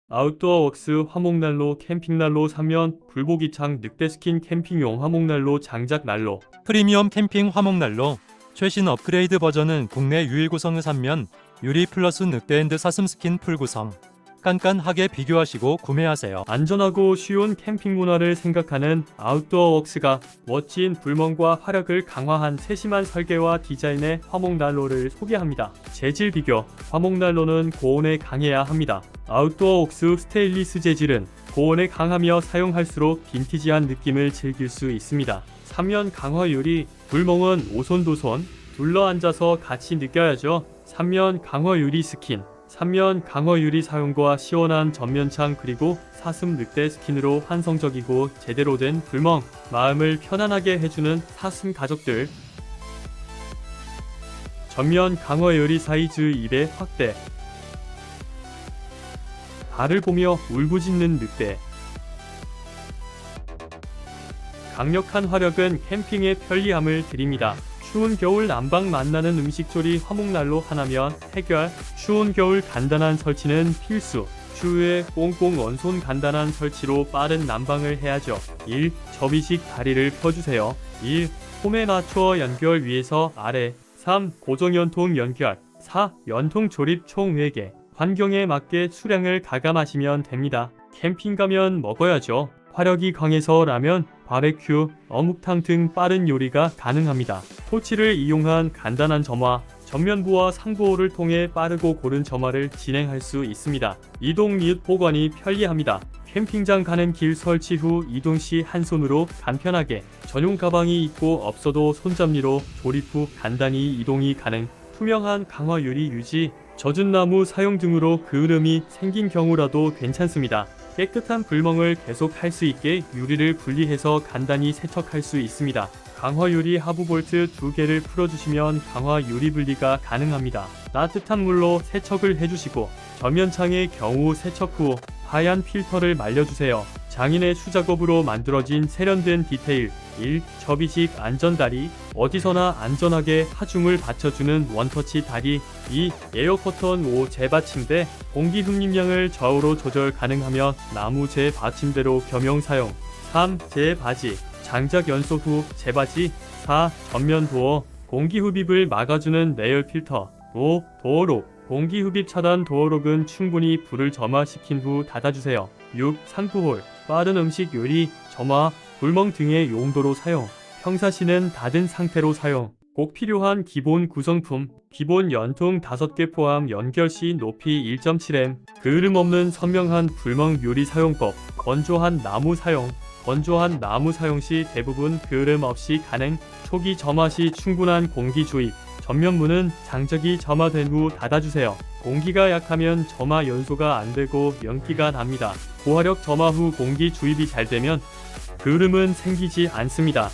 아웃도어웍스 화목난로 캠핑난로 3면 불고기창 늑대스킨 캠핑용 화목난로 장작난로 프리미엄 캠핑 화목난로 최신 업그레이드 버전은 국내 유일 구성의 3면 유리 플러스 늑대핸드 사슴 스킨 풀 구성. 깐깐하게 비교하시고 구매하세요. 안전하고 쉬운 캠핑 문화를 생각하는 아웃도어웍스가 멋진 불멍과 화력을 강화한 세심한 설계와 디자인의 화목난로를 소개합니다. 재질 비교. 화목난로는 고온에 강해야 합니다. 아웃도어웍스 스테인리스 재질은 고온에 강하며 사용할수록 빈티지한 느낌을 즐길 수 있습니다. 3면 강화 유리. 불멍은 오손도손 둘러앉아서 같이 느껴야죠. 3면 강화 유리 스킨. 3면 강화 유리 사용과 시원한 전면창 그리고 사슴 늑대 스킨으로 환성적이고 제대로 된 불멍, 마음을 편안하게 해주는 사슴 가족들. 전면 강화 유리 사이즈 2배 확대. 달을 보며 울부짖는 늑대. 강력한 화력은 캠핑의 편리함을 드립니다. 추운 겨울 난방 만나는 음식조리 화목난로 하나면 해결. 추운 겨울 간단한 설치는 필수. 추후에 꽁꽁 언손 간단한 설치로 빠른 난방을 해야죠. 1. 접이식 다리를 펴주세요. 1. 홈에 맞춰 연결 위에서 아래. 3. 고정연통 연결. 4. 연통 조립 총 4개. 환경에 맞게 수량을 가감하시면 됩니다. 캠핑 가면 먹어야죠. 화력이 강해서 라면, 바베큐, 어묵탕 등 빠른 요리가 가능합니다. 토치를 이용한 간단한 점화, 전면부와 상부호를 통해 빠르고 고른 점화를 진행할 수 있습니다. 이동 및 보관이 편리합니다. 캠핑장 가는 길 설치 후 이동 시 한 손으로 간편하게. 전용 가방이 있고 없어도 손잡이로 조립 후 간단히 이동이 가능. 투명한 강화 유리 유지, 젖은 나무 사용 등으로 그을음이 생긴 경우라도 괜찮습니다. 깨끗한 불멍을 계속 할 수 있게 유리를 분리해서 간단히 세척할 수 있습니다. 강화 유리 하부 볼트 2개를 풀어주시면 강화 유리 분리가 가능합니다. 따뜻한 물로 세척을 해주시고 전면창의 경우 세척 후 하얀 필터를 말려주세요. 장인의 수작업으로 만들어진 세련된 디테일. 1. 접이식 안전다리. 어디서나 안전하게 하중을 받쳐주는 원터치 다리. 2. 에어커튼 5 재받침대. 공기 흡입량을 좌우로 조절 가능하며 나무 재받침대로 겸용 사용. 3. 재바지. 장작 연소 후 재바지. 4. 전면 도어. 공기 흡입을 막아주는 내열 필터. 5. 도어록. 공기 흡입 차단 도어록은 충분히 불을 점화시킨 후 닫아주세요. 6. 상부홀. 빠른 음식 요리, 점화, 불멍 등의 용도로 사용. 평상시는 닫은 상태로 사용. 꼭 필요한 기본 구성품. 기본 연통 5개 포함 연결 시 높이 1.7m. 그을음 없는 선명한 불멍 요리 사용법. 건조한 나무 사용. 건조한 나무 사용 시 대부분 그을음 없이 가능. 초기 점화 시 충분한 공기 주입. 전면문은 장작이 점화된 후 닫아주세요. 공기가 약하면 점화 연소가 안되고 연기가 납니다. 고화력 점화 후 공기 주입이 잘 되면 그을음은 생기지 않습니다.